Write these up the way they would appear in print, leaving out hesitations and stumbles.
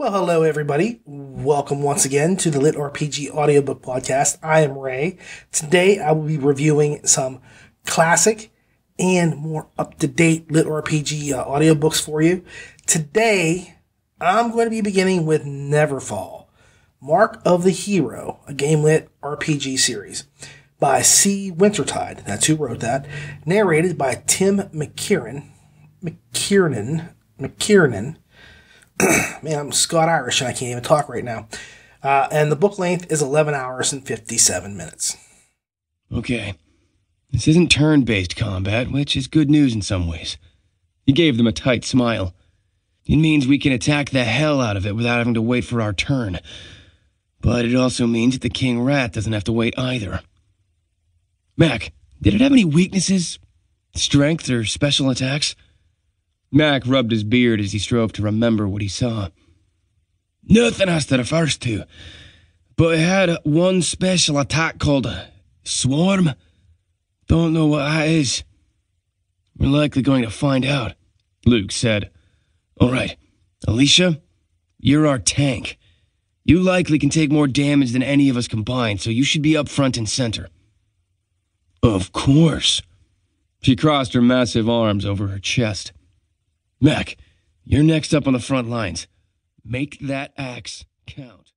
Well, hello everybody. Welcome once again to the LitRPG Audiobook Podcast. I am Ray. Today I will be reviewing some classic and more up-to-date LitRPG audiobooks for you. Today I'm going to be beginning with Neverfall, Mark of the Hero, a Gamelit RPG series by C. Wintertide. That's who wrote that. Narrated by Tim McKiernan. Man, I'm Scott-Irish and I can't even talk right now. And the book length is 11 hours and 57 minutes. Okay. This isn't turn-based combat, which is good news in some ways. He gave them a tight smile. It means we can attack the hell out of it without having to wait for our turn. But it also means that the King Rat doesn't have to wait either. Mac, did it have any weaknesses? Strength or special attacks? Mac rubbed his beard as he strove to remember what he saw. Nothing as to the first two, but it had one special attack called Swarm. Don't know what that is. We're likely going to find out, Luke said. All right, Alicia, you're our tank. You likely can take more damage than any of us combined, so you should be up front and center. Of course. She crossed her massive arms over her chest. Mac, you're next up on the front lines. Make that axe count.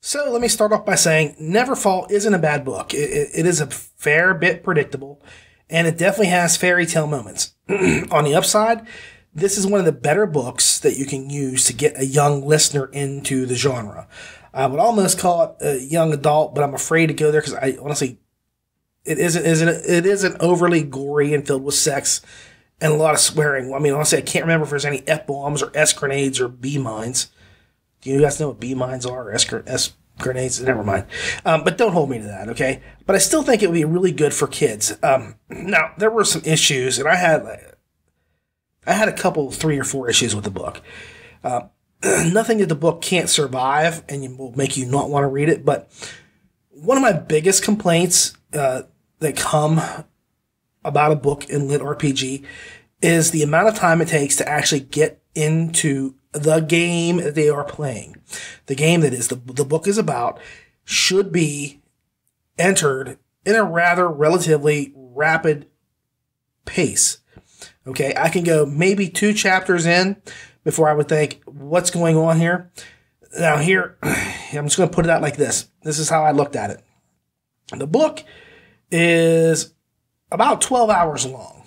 So let me start off by saying Neverfall isn't a bad book. It is a fair bit predictable, and it definitely has fairy tale moments. On the upside, this is one of the better books that you can use to get a young listener into the genre. I would almost call it a young adult, but I'm afraid to go there because I honestly, it isn't overly gory and filled with sex and a lot of swearing. I mean, honestly, I can't remember if there's any F-bombs or S-grenades or B-mines. Do you guys know what B-mines are or S-grenades? Never mind. But don't hold me to that, okay? But I still think it would be really good for kids. Now, there were some issues, and I had a couple, 3 or 4 issues with the book. Nothing that the book can't survive and will make you not want to read it, but one of my biggest complaints that come about a book in LitRPG is the amount of time it takes to actually get into the game that they are playing. The game that is the book is about should be entered in a rather relatively rapid pace. Okay, I can go maybe 2 chapters in before I would think, what's going on here? Now here, I'm just going to put it out like this. This is how I looked at it. The book is about 12 hours long.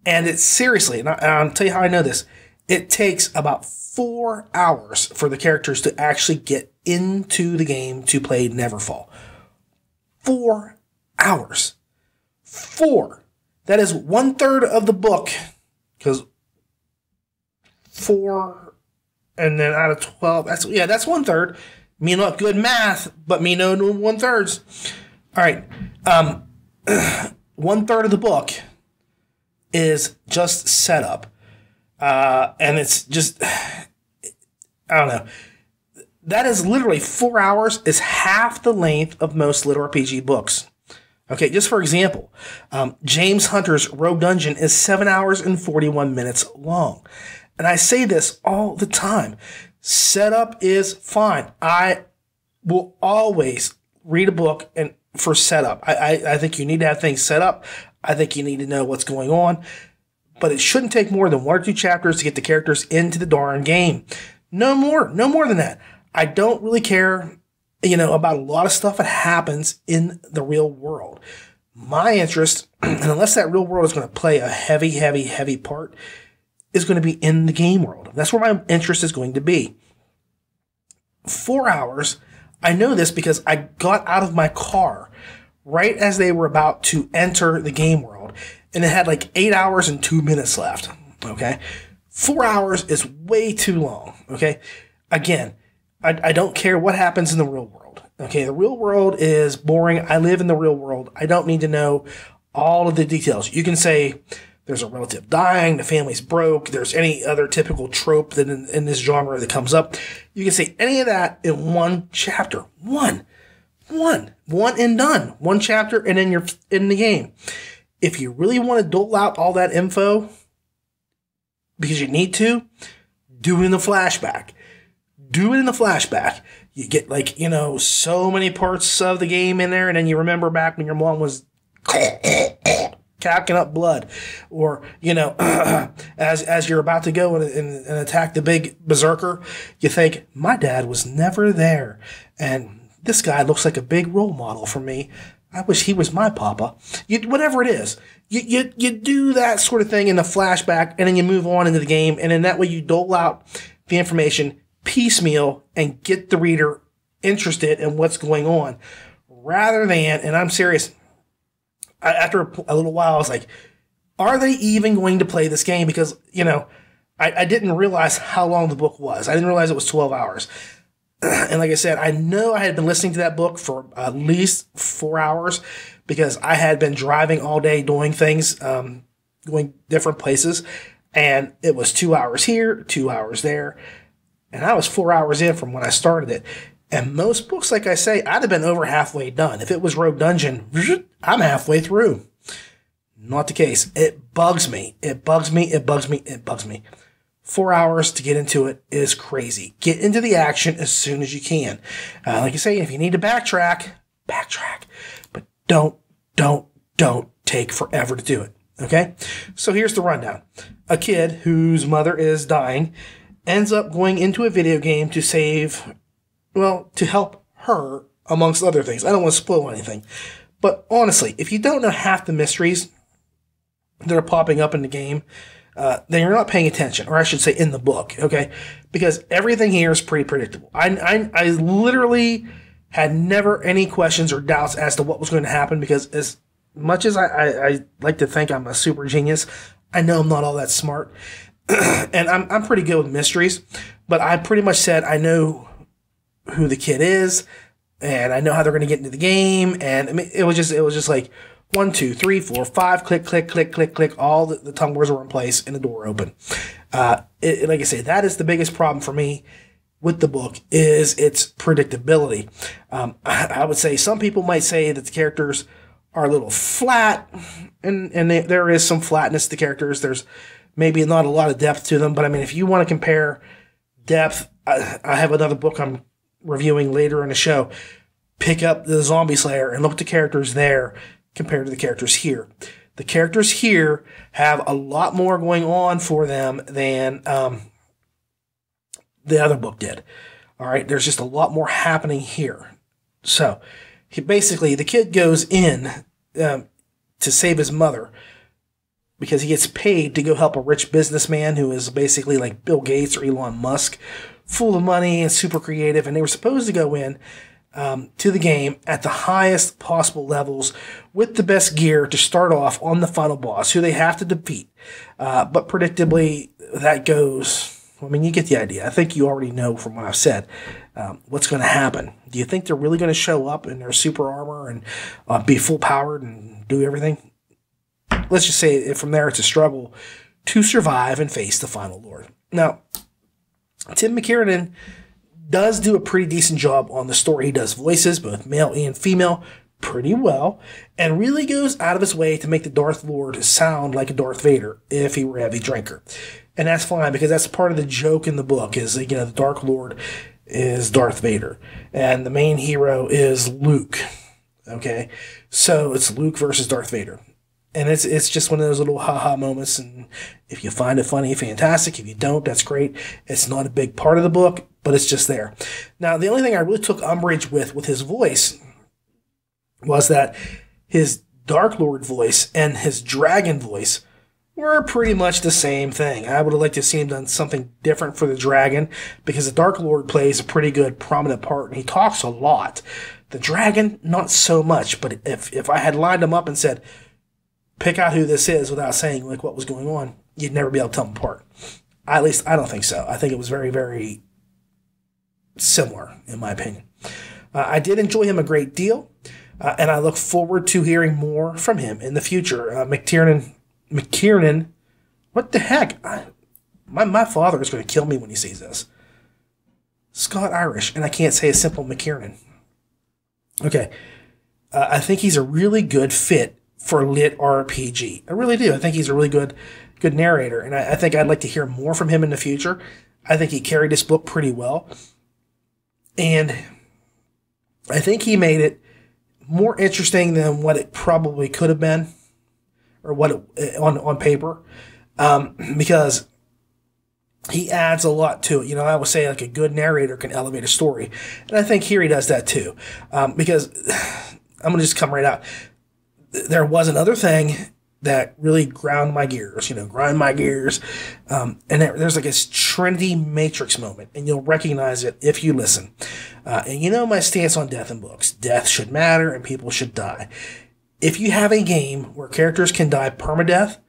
And it's seriously, and I'll tell you how I know this, it takes about 4 hours for the characters to actually get into the game to play Neverfall. 4 hours. 4. That is 1/3 of the book. Because 4 and then out of 12, that's 1/3. Me not good math, but me no 1/3. All right. 1/3 of the book is just setup. And it's just, I don't know. That is literally 4 hours is half the length of most LitRPG books. Okay, just for example, James Hunter's Rogue Dungeon is 7 hours and 41 minutes long. And I say this all the time. Setup is fine. I will always read a book and for setup. I think you need to have things set up. I think you need to know what's going on. But it shouldn't take more than 1 or 2 chapters to get the characters into the darn game. No more than that. I don't really care, about a lot of stuff that happens in the real world. My interest, and unless that real world is going to play a heavy part, is going to be in the game world. That's where my interest is going to be. 4 hours. I know this because I got out of my car right as they were about to enter the game world, and it had like 8 hours and 2 minutes left. Okay. 4 hours is way too long. Okay. Again, I don't care what happens in the real world. Okay. The real world is boring. I live in the real world. I don't need to know all of the details. You can say there's a relative dying, the family's broke, there's any other typical trope that in this genre that comes up. You can say any of that in 1 chapter. One and done. 1 chapter and then you're in the game. If you really want to dole out all that info because you need to, do it in the flashback. do it in the flashback. You get like, so many parts of the game in there, and then you remember back when your mom was cacking up blood, or as you're about to go and attack the big berserker, you think, my dad was never there, and this guy looks like a big role model for me. I wish he was my papa. Whatever it is, you do that sort of thing in the flashback, and then you move on into the game, and in that way you dole out the information piecemeal and get the reader interested in what's going on, rather than, and I'm serious, after a little while, I was like, are they even going to play this game? Because, I didn't realize how long the book was. I didn't realize it was 12 hours. And like I said, I know I had been listening to that book for at least 4 hours because I had been driving all day doing things, going different places. And it was 2 hours here, 2 hours there. And I was 4 hours in from when I started it. And most books, like I say, I'd have been over halfway done. If it was Rogue Dungeon, I'm halfway through. Not the case. It bugs me. It bugs me. It bugs me. It bugs me. 4 hours to get into it is crazy. Get into the action as soon as you can. Like I say, if you need to backtrack. But don't take forever to do it. Okay? So here's the rundown. A kid whose mother is dying ends up going into a video game to to help her, amongst other things. I don't want to spoil anything. But honestly, if you don't know half the mysteries that are popping up in the game, then you're not paying attention, or I should say in the book, okay? Because everything here is pretty predictable. I literally had never any questions or doubts as to what was going to happen, because as much as I like to think I'm a super genius, I know I'm not all that smart. And I'm pretty good with mysteries, but I pretty much said I know who the kid is, and I know how they're going to get into the game, and I mean, it was just like 1, 2, 3, 4, 5, click, click, click, click, click. All the tumblers were in place and the door open. Like I say, that is the biggest problem for me with the book, is its predictability. I would say some people might say that the characters are a little flat, and there is some flatness to the characters. There's maybe not a lot of depth to them, but I mean, if you want to compare depth, I have another book I'm reviewing later in the show. Pick up the Zombie Slayer and look at the characters there compared to the characters here. The characters here have a lot more going on for them than the other book did. All right, there's just a lot more happening here. So, basically, the kid goes in to save his mother because he gets paid to go help a rich businessman who is basically like Bill Gates or Elon Musk, full of money and super creative, and they were supposed to go in to the game at the highest possible levels with the best gear to start off on the final boss, who they have to defeat. But predictably, that goes... I mean, you get the idea. I think you already know from what I've said what's going to happen. Do you think they're really going to show up in their super armor and be full-powered and do everything? Let's just say from there it's a struggle to survive and face the final lord. Now, Tim McKiernan does do a pretty decent job on the story. He does voices, both male and female, pretty well, and really goes out of his way to make the Darth Lord sound like a Darth Vader if he were a heavy drinker. And that's fine, because that's part of the joke in the book, is, the Dark Lord is Darth Vader, and the main hero is Luke. Okay? So it's Luke versus Darth Vader. And it's just one of those little ha-ha moments, and if you find it funny, fantastic. If you don't, that's great. It's not a big part of the book, but it's just there. Now, the only thing I really took umbrage with his voice was that his Dark Lord voice and his dragon voice were pretty much the same thing. I would have liked to see him done something different for the dragon, because the Dark Lord plays a pretty good prominent part, and he talks a lot. The dragon, not so much, but if I had lined him up and said, pick out who this is without saying like what was going on, you'd never be able to tell them apart. At least I don't think so. I think it was very, very similar, in my opinion. I did enjoy him a great deal, and I look forward to hearing more from him in the future. McKiernan, what the heck? My father is going to kill me when he sees this. Scott-Irish, and I can't say a simple McKiernan. Okay. I think he's a really good fit for LitRPG. I really do. I think he's a really good narrator, and I think I'd like to hear more from him in the future. I think he carried this book pretty well. And I think he made it more interesting than what it probably could have been, or what it, on paper, because he adds a lot to it. I would say like a good narrator can elevate a story, and I think here he does that too. Because I'm gonna just come right out. There was another thing that really grind my gears. And there's like this Trinity Matrix moment, and you'll recognize it if you listen. And my stance on death in books. Death should matter, and people should die. If you have a game where characters can die permadeath,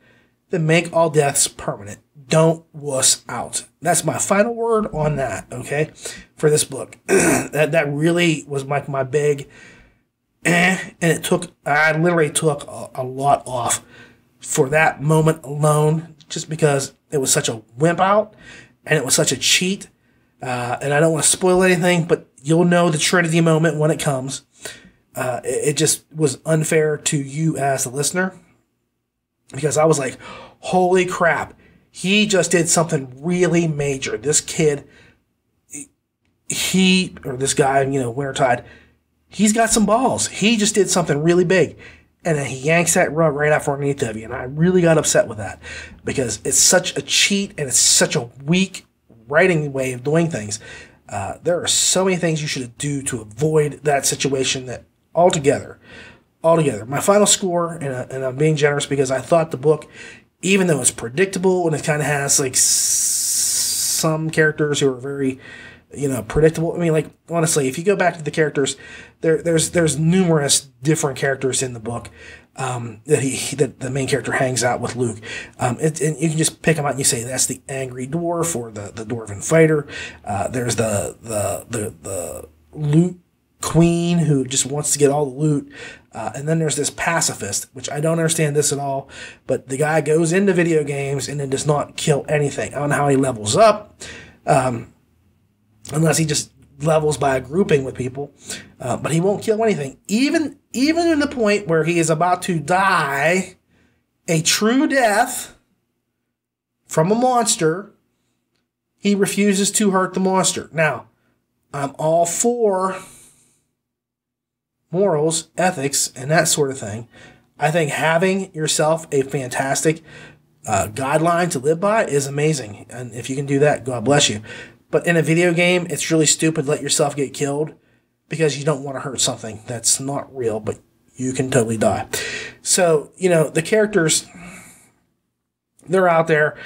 then make all deaths permanent. Don't wuss out. That's my final word on that, okay, for this book. that really was my big and I literally took a lot off for that moment alone, just because it was such a wimp out and it was such a cheat. And I don't want to spoil anything, but you'll know the Trinity moment when it comes. It just was unfair to you as the listener, because I was like, holy crap, he just did something really major. This kid, this guy, Wintertide, he's got some balls. He just did something really big. And then he yanks that rug right out from underneath of you. And I really got upset with that, because it's such a cheat and it's such a weak writing way of doing things. There are so many things you should do to avoid that situation that altogether. My final score, and I'm being generous because I thought the book, even though it's predictable and it kind of has like some characters who are very, predictable. I mean, like, honestly, if you go back to the characters, there's numerous different characters in the book that the main character hangs out with Luke. And you can just pick them out and you say, that's the angry dwarf or the dwarven fighter. There's the loot queen who just wants to get all the loot. And then there's this pacifist, which I don't understand this at all, but the guy goes into video games and then does not kill anything. I don't know how he levels up. Unless he just levels by a grouping with people, but he won't kill anything. Even in the point where he is about to die a true death from a monster, he refuses to hurt the monster. Now, I'm all for morals, ethics, and that sort of thing. I think having yourself a fantastic guideline to live by is amazing, and if you can do that, God bless you. But in a video game, it's really stupid to let yourself get killed because you don't want to hurt something that's not real, but you can totally die. So, the characters, they're out there.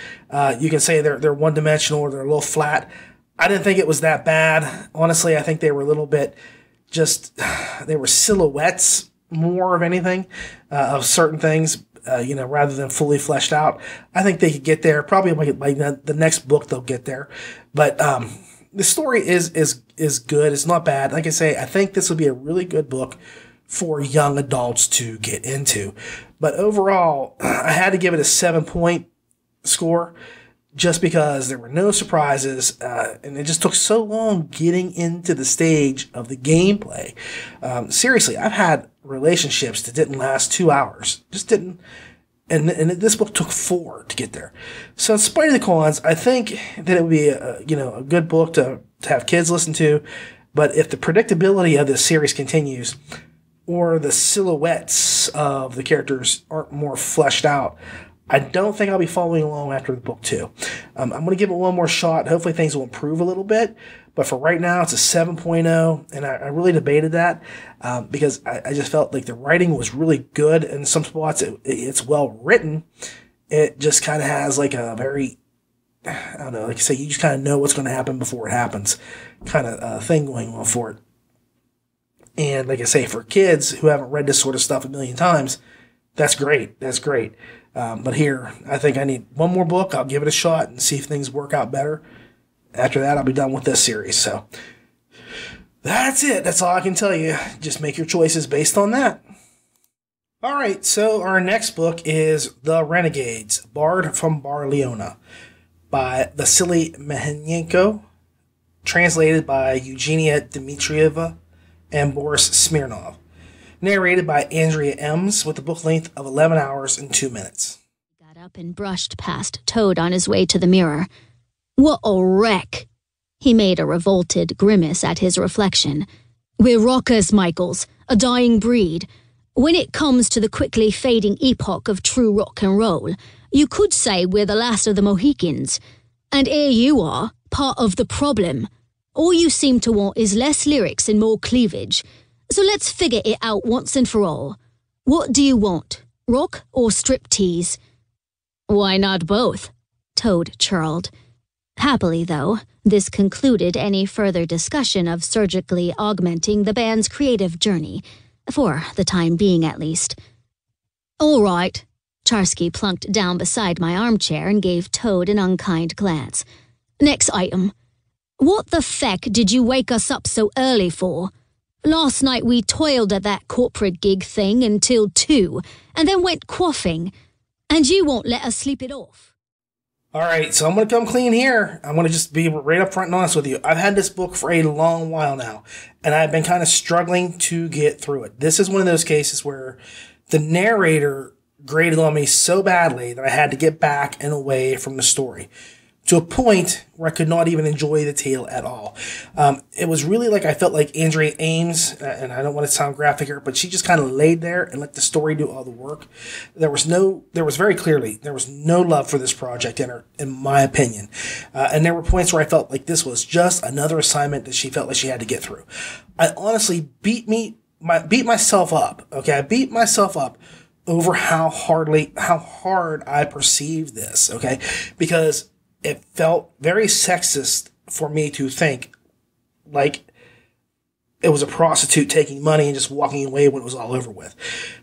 You can say they're one-dimensional or they're a little flat. I didn't think it was that bad. Honestly, I think they were a little bit they were silhouettes more of anything, of certain things. Rather than fully fleshed out. I think they could get there. Probably by the next book they'll get there. But the story is good. It's not bad. Like I say, I think this will be a really good book for young adults to get into. But overall, I had to give it a 7-point score just because there were no surprises, and it just took so long getting into the stage of the gameplay. Seriously, I've had relationships that didn't last 2 hours. Just didn't. And this book took 4 to get there. So in spite of the cons, I think that it would be a good book to have kids listen to. But if the predictability of this series continues, or the silhouettes of the characters aren't more fleshed out, I don't think I'll be following along after the book 2. I'm going to give it one more shot. Hopefully things will improve a little bit. But for right now, it's a 7.0. And I really debated that because I just felt like the writing was really good. And in some spots, it's well written. It just kind of has like a very, I don't know, like I say, you just kind of know what's going to happen before it happens kind of thing going on for it. And like I say, for kids who haven't read this sort of stuff a million times, that's great. That's great. But here, I think I need one more book. I'll give it a shot and see if things work out better. After that, I'll be done with this series. So that's it. That's all I can tell you. Just make your choices based on that. All right, so our next book is The Renegades, Bard from Barliona by Vasily Mehenyenko, translated by Eugenia Dmitrieva and Boris Smirnov. Narrated by Andrea Ems with a book length of 11 hours and 2 minutes. Got up and brushed past Toad on his way to the mirror. What a wreck! He made a revolted grimace at his reflection. We're rockers, Michaels, a dying breed. When it comes to the quickly fading epoch of true rock and roll, you could say we're the last of the Mohicans. And here you are, part of the problem. All you seem to want is less lyrics and more cleavage. So let's figure it out once and for all. What do you want, rock or striptease? Why not both? Toad chortled. Happily, though, this concluded any further discussion of surgically augmenting the band's creative journey, for the time being at least. All right. Charsky plunked down beside my armchair and gave Toad an unkind glance. Next item. What the feck did you wake us up so early for? Last night we toiled at that corporate gig thing until 2, and then went quaffing. And you won't let us sleep it off. All right, so I'm going to come clean here. I'm going to just be right up front and honest with you. I've had this book for a long while now, and I've been kind of struggling to get through it. This is one of those cases where the narrator grated on me so badly that I had to get back and away from the story, to a point where I could not even enjoy the tale at all. It was really like I felt like Andrea Ames, and I don't want to sound graphic here, but she just kind of laid there and let the story do all the work. There was very clearly, there was no love for this project in her, in my opinion. And there were points where I felt like this was just another assignment that she felt like she had to get through. I honestly beat myself up. Okay, I beat myself up over how hard I perceived this. Okay, because it felt very sexist for me to think like it was a prostitute taking money and just walking away when it was all over with.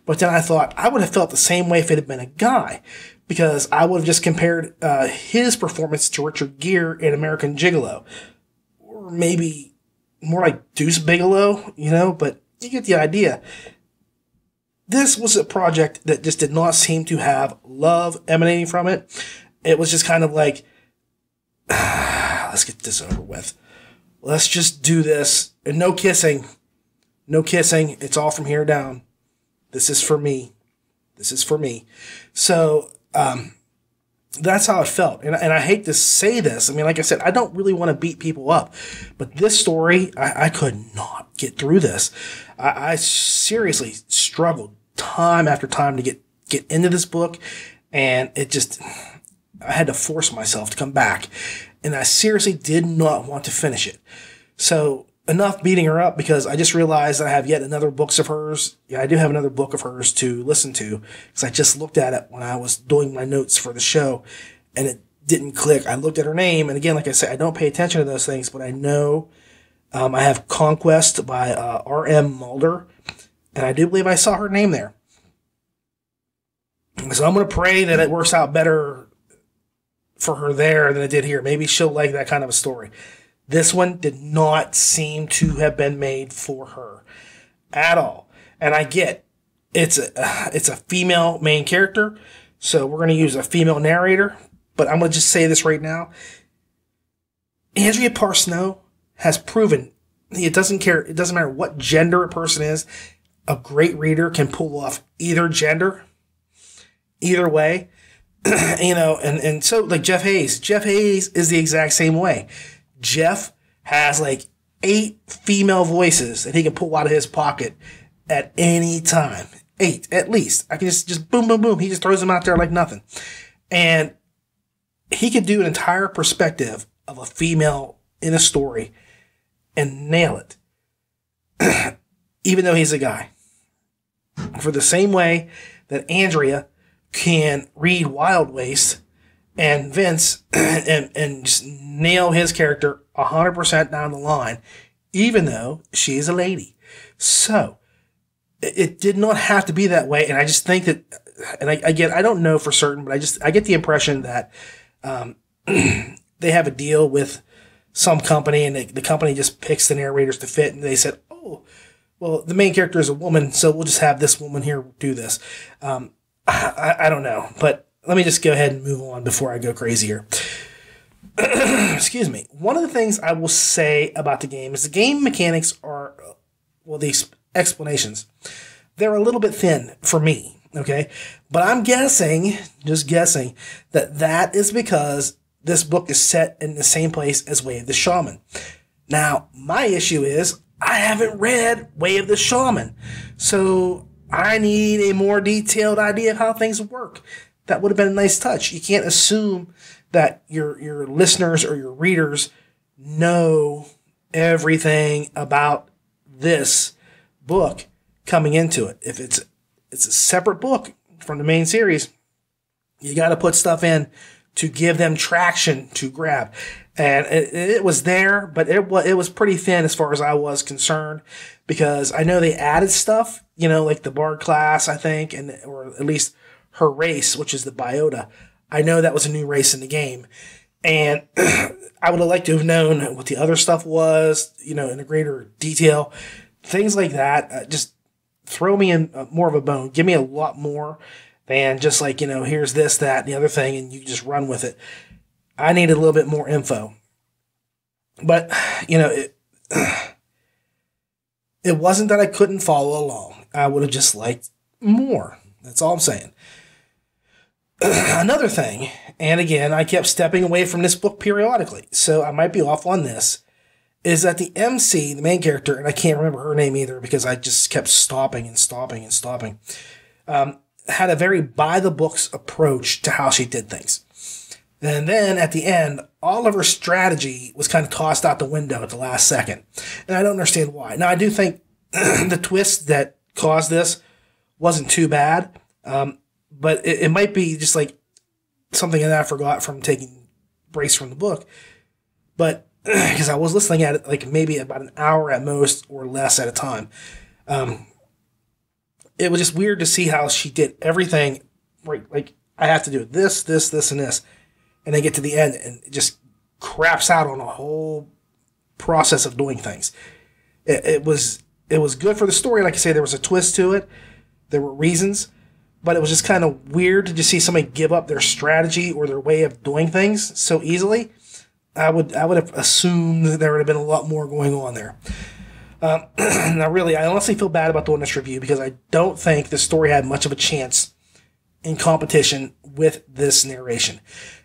But then I thought I would have felt the same way if it had been a guy, because I would have just compared his performance to Richard Gere in American Gigolo, or maybe more like Deuce Bigalow, but you get the idea. This was a project that just did not seem to have love emanating from it. It was just kind of like, let's get this over with. Let's just do this. And no kissing. No kissing. It's all from here down. This is for me. This is for me. So, that's how it felt. And I hate to say this. I mean, like I said, I don't really want to beat people up. But this story, I could not get through this. I seriously struggled time after time to get into this book. And I had to force myself to come back. And I seriously did not want to finish it. So enough beating her up, because I just realized I have yet another book of hers. Yeah, I do have another book of hers to listen to, because I just looked at it when I was doing my notes for the show and it didn't click. I looked at her name, and again, like I said, I don't pay attention to those things, but I know I have Conquest by R.M. Mulder, and I do believe I saw her name there. So I'm going to pray that it works out better for her there than it did here. Maybe she'll like that kind of a story. This one did not seem to have been made for her at all. And I get it's a female main character, so we're going to use a female narrator. But I'm going to just say this right now. Andrea Parsnow has proven it doesn't matter what gender a person is. A great reader can pull off either gender, either way. And so like Jeff Hayes is the exact same way. Jeff has like 8 female voices that he can pull out of his pocket at any time. 8, at least. I can just boom, boom, boom. He just throws them out there like nothing. And he could do an entire perspective of a female in a story and nail it. Even though he's a guy. For the same way that Andrea can read Wild Waste and Vince and just nail his character 100% down the line, even though she's a lady. So it did not have to be that way. And I just think that, and I don't know for certain, but I get the impression that they have a deal with some company, and the company just picks the narrators to fit. And they said, oh, well, the main character is a woman, so we'll just have this woman here do this. I don't know, but let me just go ahead and move on before I go crazy here. Excuse me. One of the things I will say about the game is the game mechanics are, these explanations, they're a little bit thin for me, okay? But I'm just guessing, that is because this book is set in the same place as Way of the Shaman. Now, my issue is I haven't read Way of the Shaman, so I need a more detailed idea of how things work. That would have been a nice touch. You can't assume that your listeners or your readers know everything about this book coming into it. If it's a separate book from the main series, you got to put stuff in to give them traction to grab. And it was there, but it was pretty thin as far as I was concerned, because I know they added stuff, like the Bard class, I think, or at least her race, which is the Biota. I know that was a new race in the game. And I would have liked to have known what the other stuff was, in a greater detail. Things like that. Just throw me in more of a bone. Give me a lot more than just like, here's this, that, and the other thing, and you just run with it. I needed a little bit more info. But, it wasn't that I couldn't follow along. I would have just liked more. That's all I'm saying. Another thing, and again, I kept stepping away from this book periodically, so I might be off on this, is that the MC, the main character, and I can't remember her name either because I just kept stopping, had a very by-the-books approach to how she did things. And then at the end, all of her strategy was kind of tossed out the window at the last second. And I don't understand why. Now, I do think the twist that caused this wasn't too bad, but it might be just like something that I forgot from taking breaks from the book. But because I was listening at it like maybe about an hour at most or less at a time. It was just weird to see how she did everything right. Like, I have to do this, and this. And they get to the end and it just craps out on a whole process of doing things. It was good for the story. Like I say, there was a twist to it. There were reasons. But it was just kind of weird to just see somebody give up their strategy or their way of doing things so easily. I would have assumed that there would have been a lot more going on there. Now, really, I honestly feel bad about doing this review because I don't think the story had much of a chance in competition with this narration.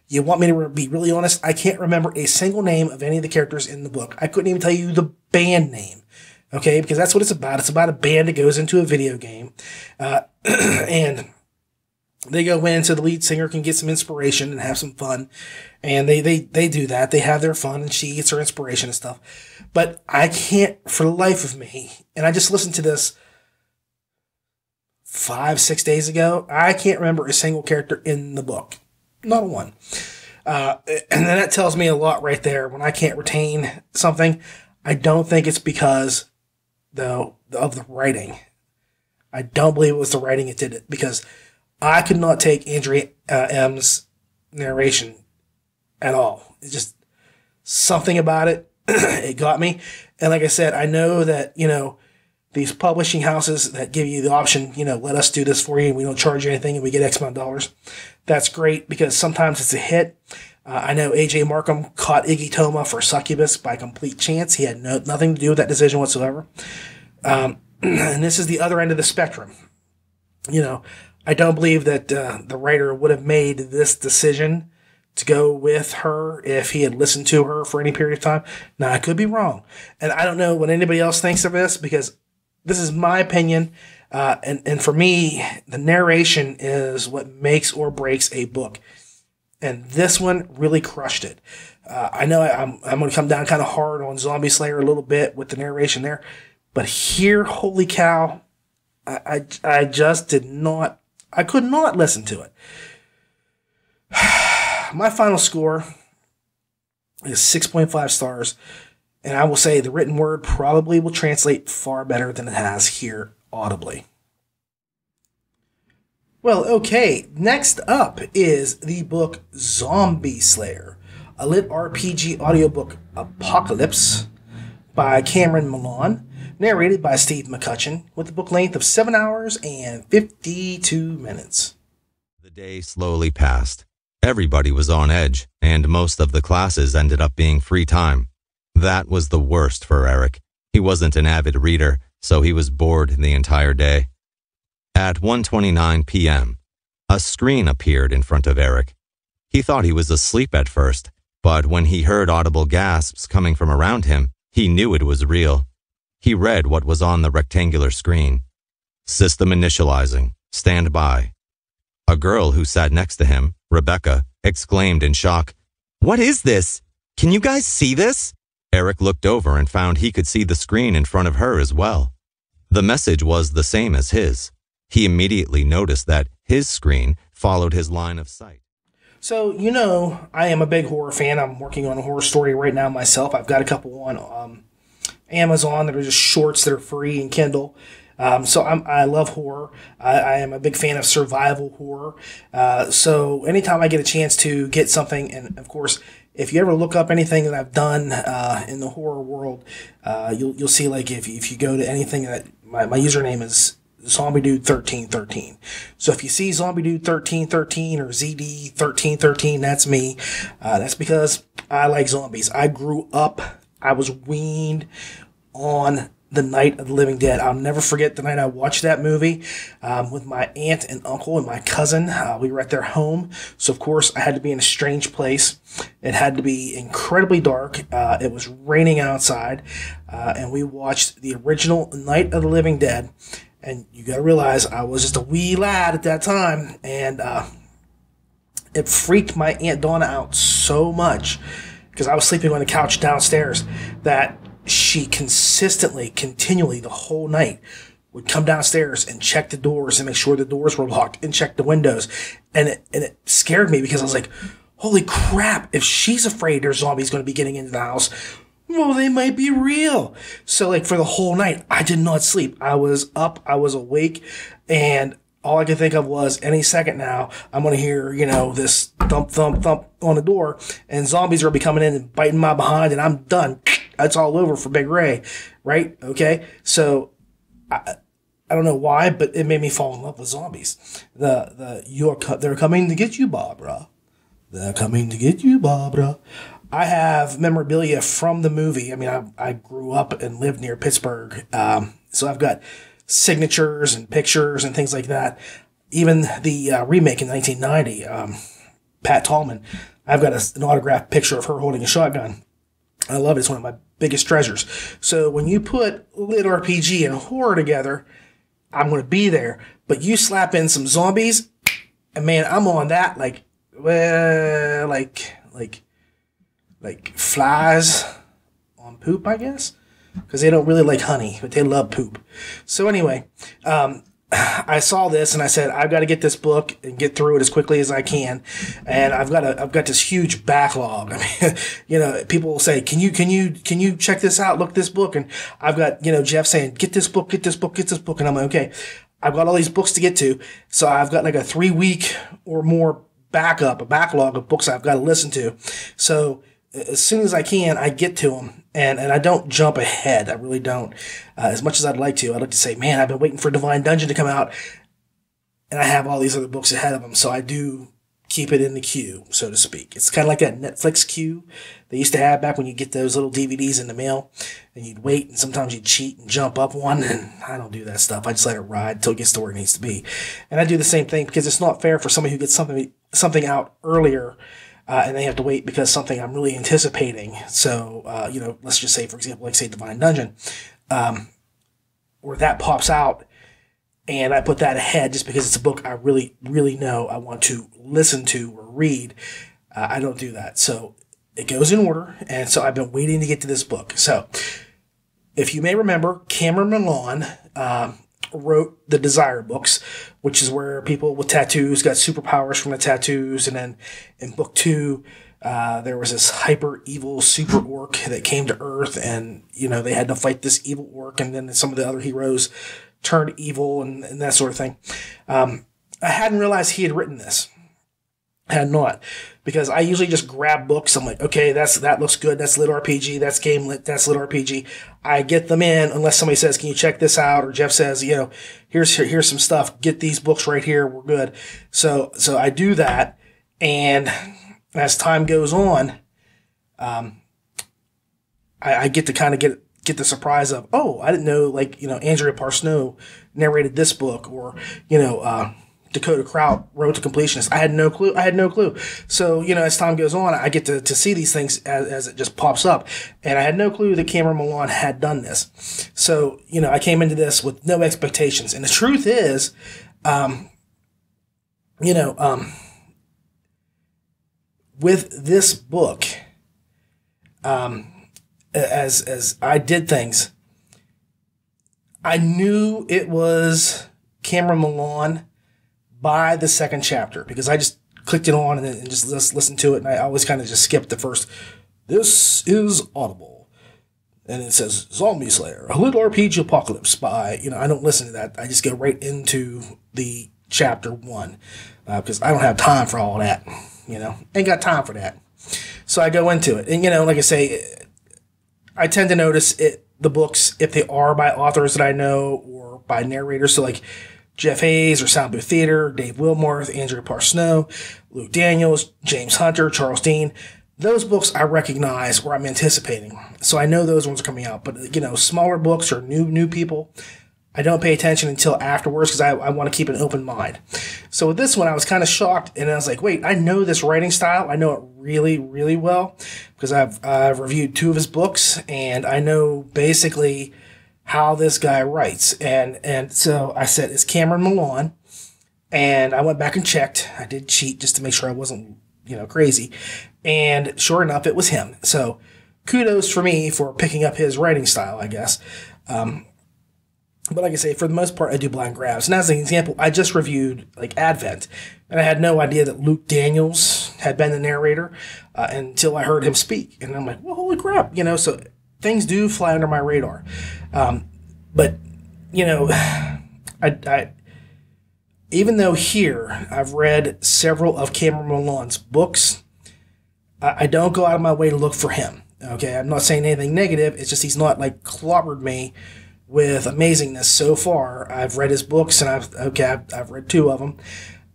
You want me to be really honest? I can't remember a single name of any of the characters in the book. I couldn't even tell you the band name, okay? Because that's what it's about. It's about a band that goes into a video game, and they go in so the lead singer can get some inspiration and have some fun. And they do that. They have their fun, and she gets her inspiration and stuff. But I can't, for the life of me, and I just listened to this 5-6 days ago, I can't remember a single character in the book. Not one. And then that tells me a lot right there. When I can't retain something, I don't think it's because of the writing. I don't believe it was the writing that did it, because I could not take Andrea M's narration at all. It's just something about it. It got me. And like I said, I know that, these publishing houses that give you the option, let us do this for you and we don't charge you anything and we get X amount of dollars. That's great because sometimes it's a hit. I know A.J. Markham caught Iggy Toma for Succubus by complete chance. He had nothing to do with that decision whatsoever. And this is the other end of the spectrum. I don't believe that the writer would have made this decision to go with her if he had listened to her for any period of time. Now, I could be wrong. And I don't know what anybody else thinks of this, because this is my opinion. And for me, the narration is what makes or breaks a book. And this one really crushed it. I know I'm going to come down kind of hard on Zombie Slayer a little bit with the narration there. But here, holy cow, I just did not, I could not listen to it. My final score is 6.5 stars, and I will say the written word probably will translate far better than it has here audibly. Well, okay, next up is the book Zombie Slayer, a LitRPG Audiobook Apocalypse by Cameron Milan, narrated by Steve McCutcheon, with a book length of 7 hours and 52 minutes. The day slowly passed. Everybody was on edge, and most of the classes ended up being free time. That was the worst for Eric. He wasn't an avid reader, so he was bored the entire day. At 1:29 p.m., a screen appeared in front of Eric. He thought he was asleep at first, but when he heard audible gasps coming from around him, he knew it was real. He read what was on the rectangular screen. System initializing. Stand by. A girl who sat next to him, Rebecca, exclaimed in shock, "What is this? Can you guys see this?" Eric looked over and found he could see the screen in front of her as well. The message was the same as his. He immediately noticed that his screen followed his line of sight. So, I am a big horror fan. I'm working on a horror story right now myself. I've got a couple on Amazon that are just shorts that are free in Kindle. So I love horror. I am a big fan of survival horror. So anytime I get a chance to get something, and of course, if you ever look up anything that I've done in the horror world, you'll see, like, if you go to anything that my username is Zombie Dude 1313. So if you see Zombie Dude 1313 or ZD 1313, that's me. That's because I like zombies. I was weaned on the Night of the Living Dead. I'll never forget the night I watched that movie with my aunt and uncle and my cousin. We were at their home, so of course I had to be in a strange place. It had to be incredibly dark. It was raining outside, and we watched the original Night of the Living Dead. And you gotta realize I was just a wee lad at that time, and it freaked my Aunt Donna out so much because I was sleeping on the couch downstairs that she continually, the whole night, would come downstairs and check the doors and make sure the doors were locked and check the windows. And it scared me because I was like, holy crap, if she's afraid there's zombies going to be getting into the house, well, they might be real. So, like, for the whole night, I did not sleep. I was up, I was awake, and all I could think of was, any second now, I'm going to hear, this thump, thump, thump on the door, and zombies are going to be coming in and biting my behind, and I'm done. That's all over for Big Ray, right? Okay? So, I don't know why, but it made me fall in love with zombies. They're coming to get you, Barbara. They're coming to get you, Barbara. I have memorabilia from the movie. I mean, I grew up and lived near Pittsburgh, so I've got signatures and pictures and things like that. Even the remake in 1990, Pat Tallman, I've got an autographed picture of her holding a shotgun. I love it. It's one of my biggest treasures. So when you put LitRPG and horror together, I'm going to be there. But you slap in some zombies, and man, I'm on that like flies on poop, I guess. Because they don't really like honey, but they love poop. So anyway, I saw this and I said, I've got to get this book and get through it as quickly as I can. And I've got this huge backlog. I mean, people will say, can you check this out? Look at this book. And I've got, Jeff saying, get this book. And I'm like, okay, I've got all these books to get to. So I've got like a 3-week or more backlog of books I've got to listen to. So as soon as I can, I get to them. And I don't jump ahead. I really don't. As much as I'd like to. I'd like to say, man, I've been waiting for Divine Dungeon to come out, and I have all these other books ahead of them. So I do keep it in the queue, so to speak. It's kind of like that Netflix queue they used to have back when you get those little DVDs in the mail, and you'd wait, and sometimes you'd cheat and jump up one. And I don't do that stuff. I just let it ride until it gets to where it needs to be. And I do the same thing because it's not fair for somebody who gets something out earlier. And they have to wait because something I'm really anticipating. So, let's just say, for example, like say Divine Dungeon, where that pops out and I put that ahead just because it's a book I really, really know I want to listen to or read. I don't do that. So it goes in order. And so I've been waiting to get to this book. So if you may remember, Cameron Milan, wrote the Desire books, which is where people with tattoos got superpowers from the tattoos. And then in book 2, there was this hyper evil super orc that came to Earth, and they had to fight this evil orc, and then some of the other heroes turned evil and that sort of thing. I hadn't realized he had written this. I had not, because I usually just grab books. I'm like, okay, that looks good. That's LitRPG. That's Gamelit. That's LitRPG. I get them in unless somebody says, can you check this out? Or Jeff says, here's some stuff. Get these books right here. We're good. So I do that. And as time goes on, I get to kind of get the surprise of, oh, I didn't know, Andrea Parsnow narrated this book, or, Dakota Kraut, Road to Completionist. I had no clue. So, as time goes on, I get to see these things as it just pops up. And I had no clue that Cameron Milan had done this. So, I came into this with no expectations. And the truth is, with this book, as I did things, I knew it was Cameron Milan by the second chapter, because I just clicked it on and just listened to it, and I always kind of just skipped the first, "This is Audible," and it says Zombie Slayer, a LitRPG Apocalypse by, I don't listen to that. I just go right into the chapter 1, because I don't have time for all that, ain't got time for that. So I go into it, and, like I say, I tend to notice the books, if they are by authors that I know or by narrators, so like Jeff Hayes or Soundbooth Theater, Dave Wilmarth, Andrea Parsnow, Luke Daniels, James Hunter, Charles Dean. Those books I recognize or I'm anticipating. So I know those ones are coming out. But, smaller books or new people, I don't pay attention until afterwards because I want to keep an open mind. So with this one, I was kind of shocked. And I was like, wait, I know this writing style. I know it really, really well because I've reviewed 2 of his books. And I know basically how this guy writes. And so I said, it's Cameron Milan. And I went back and checked. I did cheat just to make sure I wasn't, crazy. And sure enough, it was him. So kudos for me for picking up his writing style, I guess. But like I say, for the most part, I do blind grabs. And as an example, I just reviewed like Advent. And I had no idea that Luke Daniels had been the narrator until I heard him speak. And I'm like, well, holy crap, so things do fly under my radar. But, I even though here I've read several of Cameron Milan's books, I don't go out of my way to look for him. Okay, I'm not saying anything negative. It's just he's not like clobbered me with amazingness so far. I've read his books, and I've read 2 of them.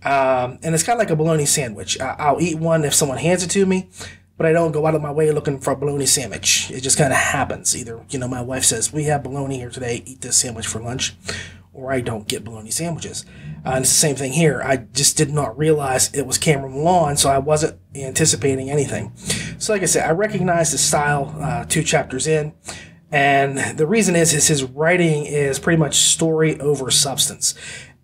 And it's kind of like a bologna sandwich. I'll eat one if someone hands it to me, but I don't go out of my way looking for a bologna sandwich. It just kind of happens. Either, my wife says, we have bologna here today, eat this sandwich for lunch, or I don't get bologna sandwiches. And it's the same thing here. I just did not realize it was Cameron Milan, so I wasn't anticipating anything. So like I said, I recognize the style 2 chapters in, and the reason is his writing is pretty much story over substance.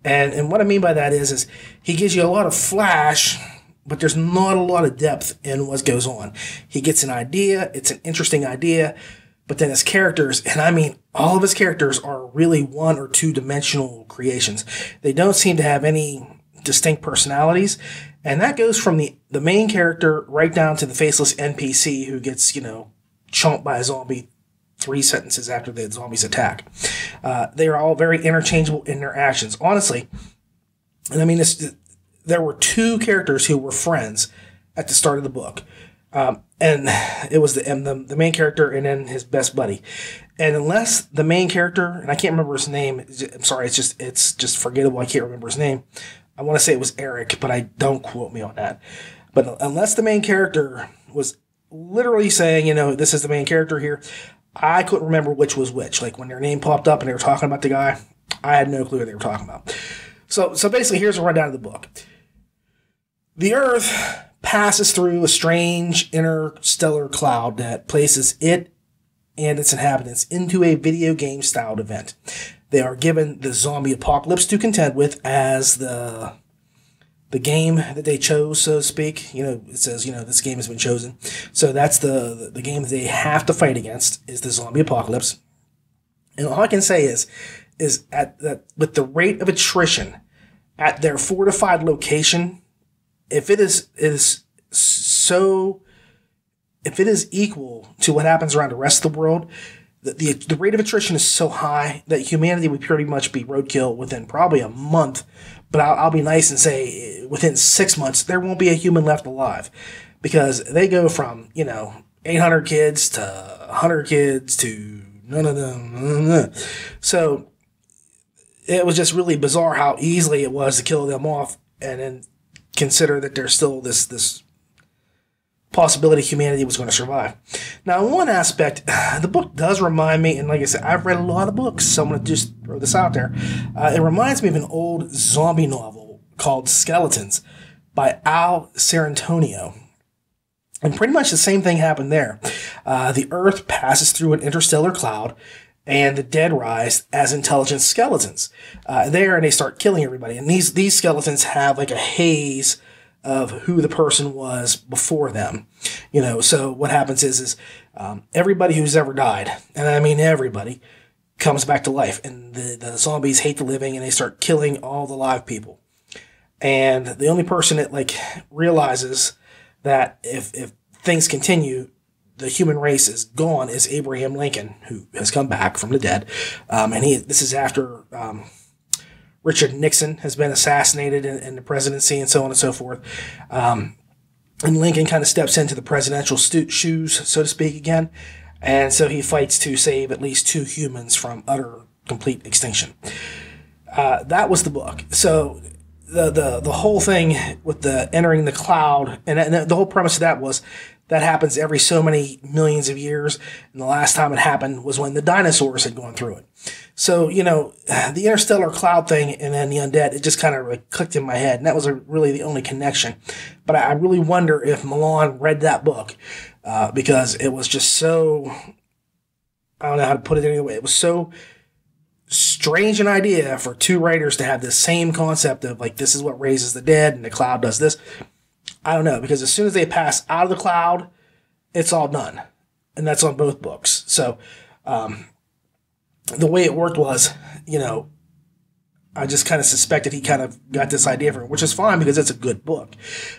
And what I mean by that is he gives you a lot of flash, but there's not a lot of depth in what goes on. He gets an idea, it's an interesting idea, but then his characters, and I mean all of his characters, are really 1 or 2 dimensional creations. They don't seem to have any distinct personalities, and that goes from the main character right down to the faceless NPC who gets, chomped by a zombie 3 sentences after the zombies attack. They are all very interchangeable in their actions. Honestly, and I mean, there were 2 characters who were friends at the start of the book. And it was the main character and then his best buddy. And unless the main character, and I can't remember his name, I'm sorry, it's just forgettable, I can't remember his name. I want to say it was Eric, but don't quote me on that. But unless the main character was literally saying, this is the main character here, I couldn't remember which was which. Like when their name popped up and they were talking about the guy, I had no clue what they were talking about. So basically, here's a rundown of the book. The Earth passes through a strange interstellar cloud that places it and its inhabitants into a video game-styled event. They are given the zombie apocalypse to contend with as the game that they chose, so to speak. It says, this game has been chosen. So that's the game that they have to fight against is the zombie apocalypse. And all I can say is with the rate of attrition at their fortified location, if it is equal to what happens around the rest of the world, the rate of attrition is so high that humanity would pretty much be roadkill within probably a month. But I'll be nice and say within 6 months, there won't be a human left alive because they go from, 800 kids to 100 kids to no. So it was just really bizarre how easily it was to kill them off and then consider that there's still this possibility humanity was going to survive. Now, in one aspect, the book does remind me, and like I said, I've read a lot of books, so I'm going to just throw this out there. It reminds me of an old zombie novel called Skeletons by Al Serentonio. And pretty much the same thing happened there. The Earth passes through an interstellar cloud, and the dead rise as intelligent skeletons there, and they start killing everybody. And these skeletons have like a haze of who the person was before them. So what happens is everybody who's ever died, and I mean everybody, comes back to life. And the zombies hate the living, and they start killing all the live people. And the only person that like realizes that if things continue, the human race is gone, is Abraham Lincoln, who has come back from the dead. And this is after Richard Nixon has been assassinated in the presidency and so on and so forth. And Lincoln kind of steps into the presidential shoes, so to speak, again. And so he fights to save at least 2 humans from utter, complete extinction. That was the book. So the whole thing with the entering the cloud, and the whole premise of that was that happens every so many millions of years, and the last time it happened was when the dinosaurs had gone through it. So, the interstellar cloud thing and then the undead, it just kind of like clicked in my head, and that was really the only connection. But I really wonder if Milan read that book, because it was just so, I don't know how to put it anyway, it was so strange an idea for 2 writers to have this same concept of like, this is what raises the dead and the cloud does this. I don't know, because as soon as they pass out of the cloud, it's all done. And that's on both books. So the way it worked was, I just kind of suspected he kind of got this idea from it, which is fine because it's a good book.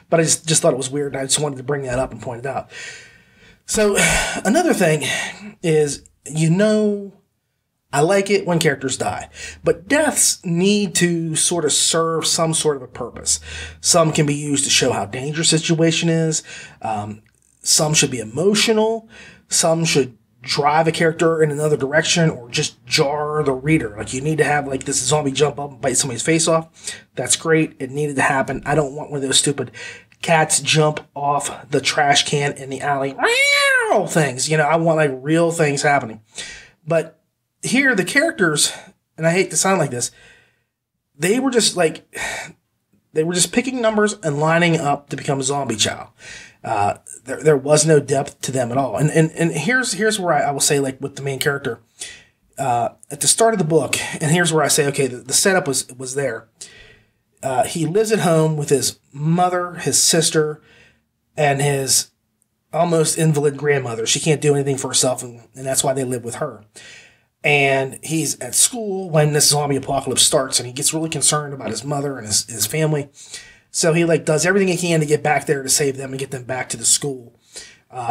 But I just thought it was weird, and I just wanted to bring that up and point it out. So another thing is, I like it when characters die, but deaths need to sort of serve some sort of a purpose. Some can be used to show how dangerous a situation is. Some should be emotional. Some should drive a character in another direction or just jar the reader. Like, you need to have like this zombie jump up and bite somebody's face off. That's great. It needed to happen. I don't want one of those stupid cats jump off the trash can in the alley things. I want like real things happening. But here, the characters, and I hate to sound like this, they were just picking numbers and lining up to become zombie chow. There was no depth to them at all. And here's where I will say, like, with the main character, at the start of the book, and here's where I say, okay, the setup was there. He lives at home with his mother, his sister, and his almost invalid grandmother. She can't do anything for herself, and that's why they live with her. And he's at school when this zombie apocalypse starts, and he gets really concerned about his mother and his family. So he like does everything he can to get back there to save them and get them back to the school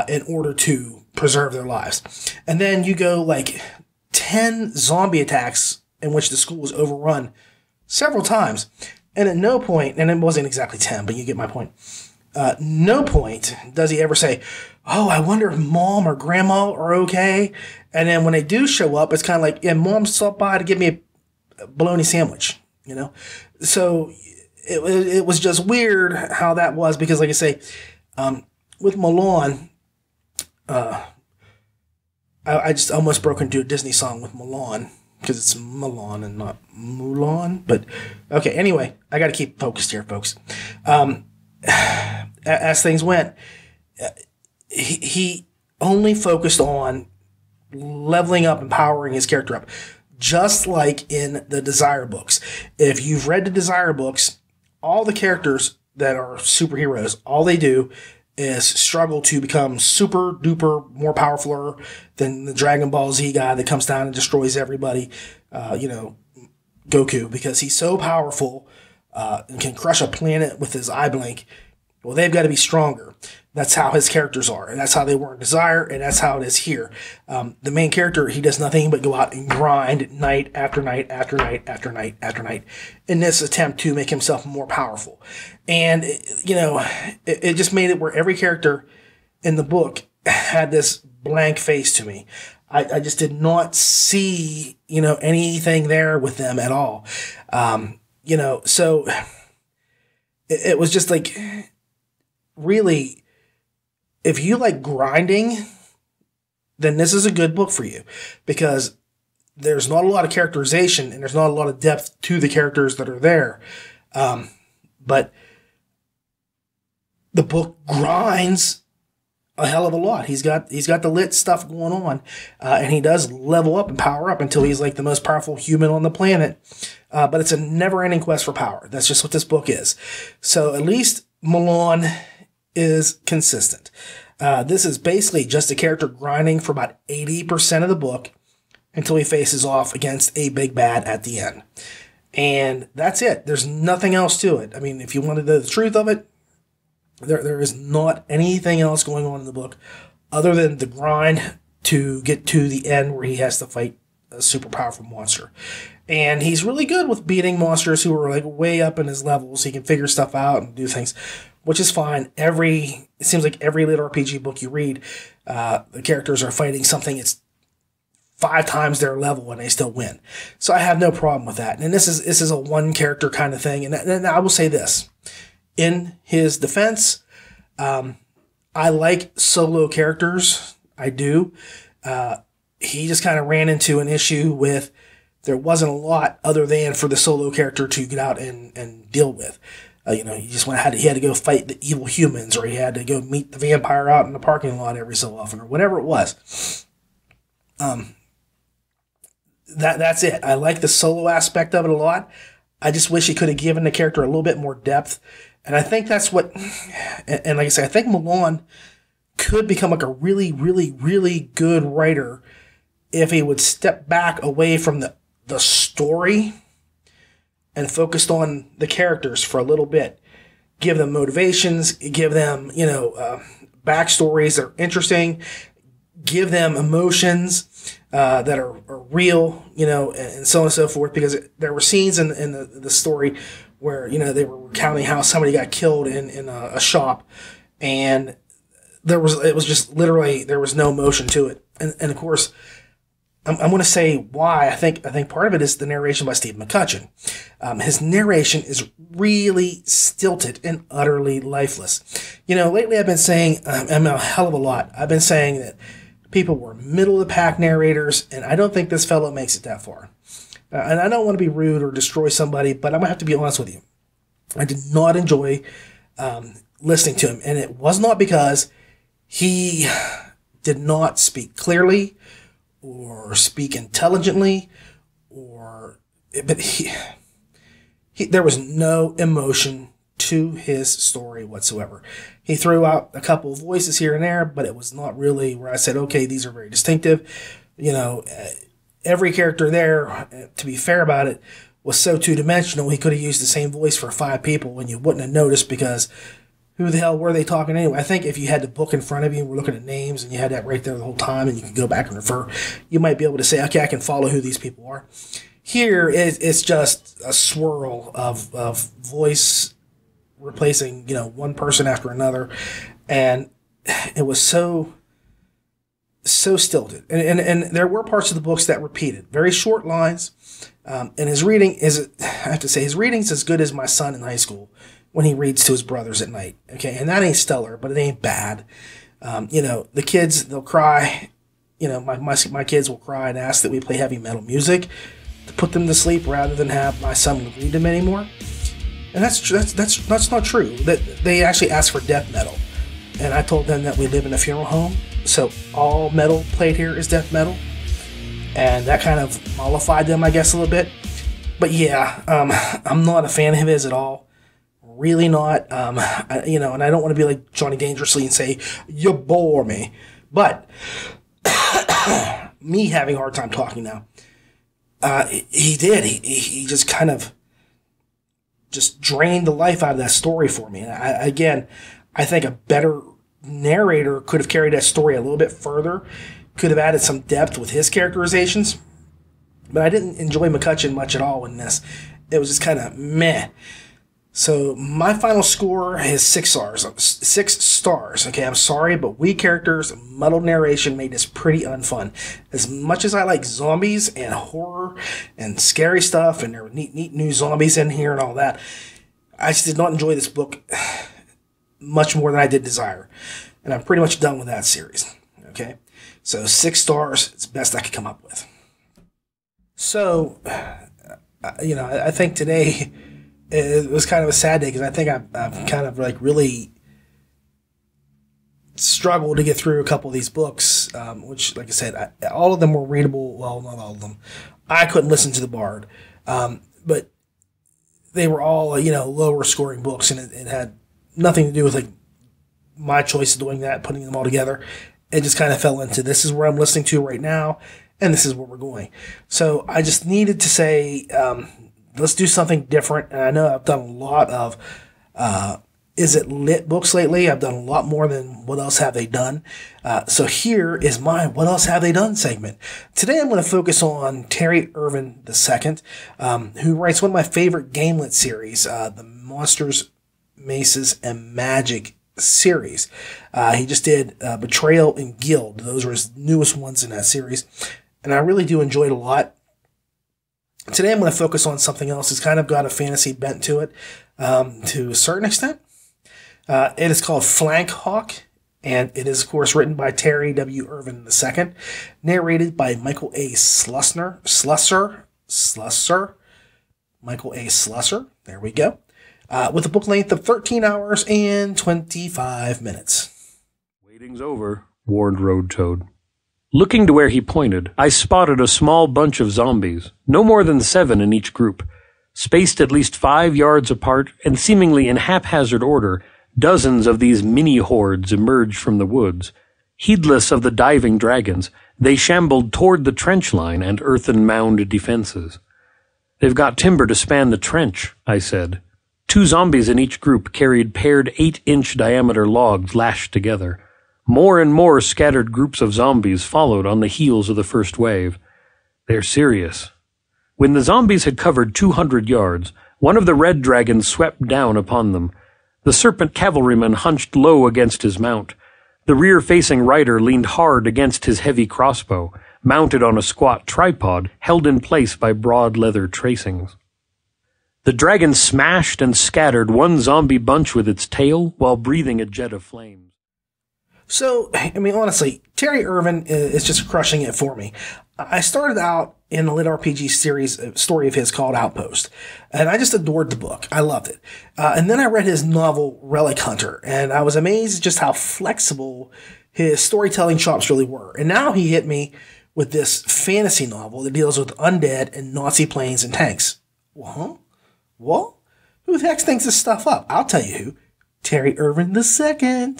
in order to preserve their lives. And then you go like 10 zombie attacks in which the school was overrun several times. And at no point, and it wasn't exactly 10, but you get my point. No point does he ever say, oh, I wonder if mom or grandma are okay. And then when they do show up, it's kind of like, yeah, mom stopped by to give me a bologna sandwich, So it was just weird how that was, because like I say, with Milan, I just almost broke into a Disney song with Milan, because it's Milan and not Mulan. But okay, anyway, I got to keep focused here, folks. As things went, he only focused on leveling up and powering his character up, just like in the Desire books. If you've read the Desire books, all the characters that are superheroes, all they do is struggle to become super duper more powerful than the Dragon Ball Z guy that comes down and destroys everybody, Goku, because he's so powerful and can crush a planet with his eye blink. Well, they've got to be stronger. That's how his characters are, and that's how they were in Desire, and that's how it is here. The main character, he does nothing but go out and grind night after night after night after night after night in this attempt to make himself more powerful. And, it just made it where every character in the book had this blank face to me. I just did not see, anything there with them at all. So it was just like, really, if you like grinding, then this is a good book for you, because there's not a lot of characterization and there's not a lot of depth to the characters that are there. but the book grinds a hell of a lot. He's got the lit stuff going on, and he does level up and power up until he's like the most powerful human on the planet. But it's a never-ending quest for power. That's just what this book is. So at least Milan is consistent. This is basically just a character grinding for about 80% of the book until he faces off against a big bad at the end. And that's it. There's nothing else to it. I mean, if you want to know the truth of it, there is not anything else going on in the book other than the grind to get to the end where he has to fight a super powerful monster. And he's really good with beating monsters who are like way up in his levels. He can figure stuff out and do things, which is fine. It seems like every LitRPG book you read, the characters are fighting something it's 5 times their level and they still win. So I have no problem with that. And this is a one character kind of thing. And I will say this. In his defense, I like solo characters. I do. He just kind of ran into an issue with there wasn't a lot other than for the solo character to get out and deal with. He just he had to go fight the evil humans, or he had to go meet the vampire out in the parking lot every so often, or whatever it was. That's it. I like the solo aspect of it a lot. I just wish he could have given the character a little bit more depth. And I think that's what, and like I said, I think Milan could become like a really, really, really good writer if he would step back away from the story and focused on the characters for a little bit. Give them motivations, give them, backstories that are interesting, give them emotions that are real, and so on and so forth, because there were scenes in the story where, they were recounting how somebody got killed in a shop, and it was just literally, there was no emotion to it. And of course, I'm going to say why. I think part of it is the narration by Steve McCutcheon. His narration is really stilted and utterly lifeless. Lately I've been saying, a hell of a lot. I've been saying that people were middle of the pack narrators, and I don't think this fellow makes it that far. And I don't want to be rude or destroy somebody, but I'm going to have to be honest with you. I did not enjoy listening to him, and it was not because he did not speak clearly or speak intelligently, but there was no emotion to his story whatsoever. He threw out a couple of voices here and there, but it was not really where I said, okay, these are very distinctive. Every character there, to be fair about it, was so two-dimensional, he could have used the same voice for 5 people and you wouldn't have noticed, because who the hell were they talking anyway? I think if you had the book in front of you and we're looking at names and you had that right there the whole time and you could go back and refer, you might be able to say, okay, I can follow who these people are. Here, it's just a swirl of voice replacing, one person after another. And it was so stilted. And there were parts of the books that repeated. Very short lines. And his reading his reading's as good as my son in high school when he reads to his brothers at night. Okay, and that ain't stellar, but it ain't bad. The kids, they'll cry. My kids will cry and ask that we play heavy metal music to put them to sleep rather than have my son read them anymore. And that's not true. That they actually ask for death metal. And I told them that we live in a funeral home, so all metal played here is death metal. And that kind of mollified them, I guess, a little bit. But yeah, I'm not a fan of his at all. Really not. And I don't want to be like Johnny Dangerously and say, you bore me. But me having a hard time talking now. He did. He just kind of just drained the life out of that story for me. And I think a better narrator could have carried that story a little bit further, could have added some depth with his characterizations. But I didn't enjoy McCutcheon much at all in this. It was just kind of meh. So my final score is 6 stars. 6 stars. Okay, I'm sorry, but weak characters, muddled narration made this pretty unfun. As much as I like zombies and horror and scary stuff, and there were neat new zombies in here and all that, I just did not enjoy this book much more than I did Desire. And I'm pretty much done with that series. Okay, so 6 stars is the best I could come up with. So, I think today it was kind of a sad day because I think I've kind of like really struggled to get through a couple of these books, which, like I said, all of them were readable. Well, not all of them. I couldn't listen to the Bard, but they were all, lower scoring books, and it had nothing to do with like my choice of doing that, putting them all together. It just kind of fell into, this is where I'm listening to right now, and this is where we're going. So I just needed to say, let's do something different. And I know I've done a lot of Is It Lit books lately. I've done a lot more than What Else Have They Done? So here is my What Else Have They Done segment. Today I'm going to focus on Terry Ervin II, who writes one of my favorite Gamelit series, the Monsters, Maces, and Magic series. He just did Betrayal and Guild. Those were his newest ones in that series, and I really do enjoy it a lot. Today I'm going to focus on something else. It's kind of got a fantasy bent to it, to a certain extent. It is called Flank Hawk, and it is, of course, written by Terry W. Ervin II, narrated by Michael A. Slusser. Michael A. Slusser. There we go. With a book length of 13 hours and 25 minutes. Waiting's over, warned Road Toad. Looking to where he pointed, I spotted a small bunch of zombies, no more than 7 in each group. Spaced at least 5 yards apart and seemingly in haphazard order, dozens of these mini-hordes emerged from the woods. Heedless of the diving dragons, they shambled toward the trench line and earthen mound defenses. "They've got timber to span the trench," I said. 2 zombies in each group carried paired 8-inch diameter logs lashed together. More and more scattered groups of zombies followed on the heels of the first wave. "They're serious." When the zombies had covered 200 yards, one of the red dragons swept down upon them. The serpent cavalryman hunched low against his mount. The rear-facing rider leaned hard against his heavy crossbow, mounted on a squat tripod held in place by broad leather tracings. The dragon smashed and scattered one zombie bunch with its tail while breathing a jet of flames. So, I mean, honestly, Terry Ervin is just crushing it for me. I started out in a LitRPG series, a story of his called Outpost, and I just adored the book. I loved it. And then I read his novel, Relic Hunter, and I was amazed just how flexible his storytelling chops really were. And now he hit me with this fantasy novel that deals with undead and Nazi planes and tanks. Well, what? Who the heck thinks this stuff up? I'll tell you who. Terry Ervin II.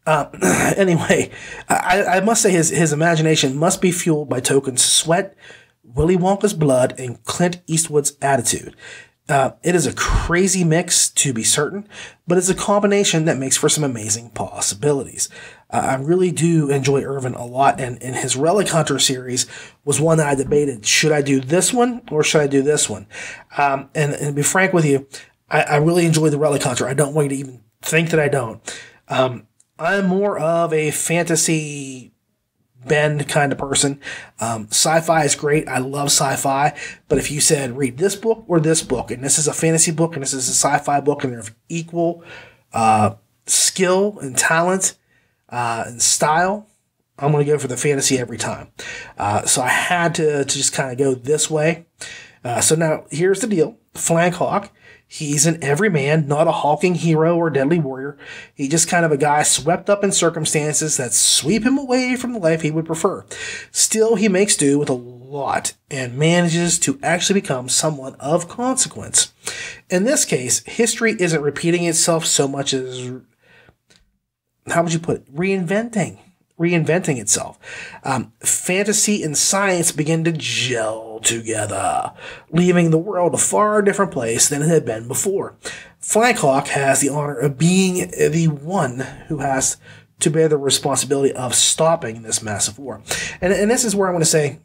Anyway, I must say his imagination must be fueled by Tolkien's sweat, Willy Wonka's blood, and Clint Eastwood's attitude. It is a crazy mix, to be certain, but it's a combination that makes for some amazing possibilities. I really do enjoy Ervin a lot, and his Relic Hunter series was one that I debated, should I do this one or should I do this one? And to be frank with you, I really enjoy the Relic Hunter. I don't want you to even think that I don't. I'm more of a fantasy bend kind of person. Sci-fi is great. I love sci-fi. But if you said read this book or this book, and this is a fantasy book and this is a sci-fi book, and they're of equal skill and talent and style, I'm going to go for the fantasy every time. So I had to just kind of go this way. So now here's the deal. Flank Hawk. He's an everyman, not a hulking hero or deadly warrior. He's just kind of a guy swept up in circumstances that sweep him away from the life he would prefer. Still, he makes do with a lot and manages to actually become someone of consequence. In this case, history isn't repeating itself so much as, how would you put it, reinventing itself. Fantasy and science begin to gel together, leaving the world a far different place than it had been before. Flankhawk has the honor of being the one who has to bear the responsibility of stopping this massive war. And this is where I want to say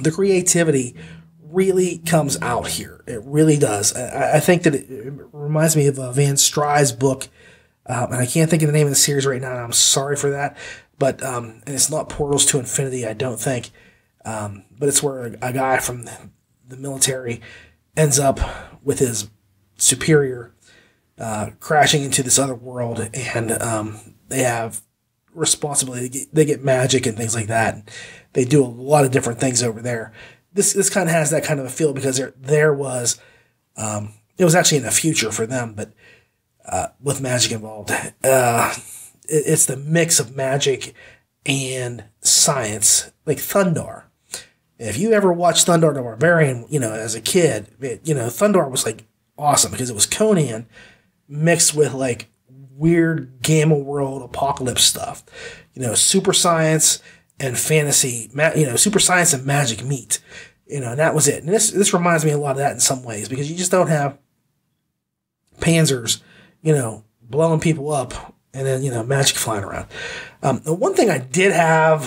the creativity really comes out here. It really does. I think that it reminds me of Van Stry's book, and I can't think of the name of the series right now, and I'm sorry for that. But and it's not Portals to Infinity, I don't think. But it's where a guy from the military ends up with his superior crashing into this other world, and they have responsibility. They get magic and things like that. They do a lot of different things over there. This kind of has that kind of a feel because there was it was actually in the future for them, but with magic involved. It's the mix of magic and science, like Thundar. If you ever watched Thundar the Barbarian, as a kid, Thundar was like awesome because it was Conan mixed with like weird Gamma World apocalypse stuff. Super science and fantasy, super science and magic meet. And that was it. And this reminds me a lot of that in some ways because you just don't have panzers, blowing people up and then, magic flying around. The one thing I did have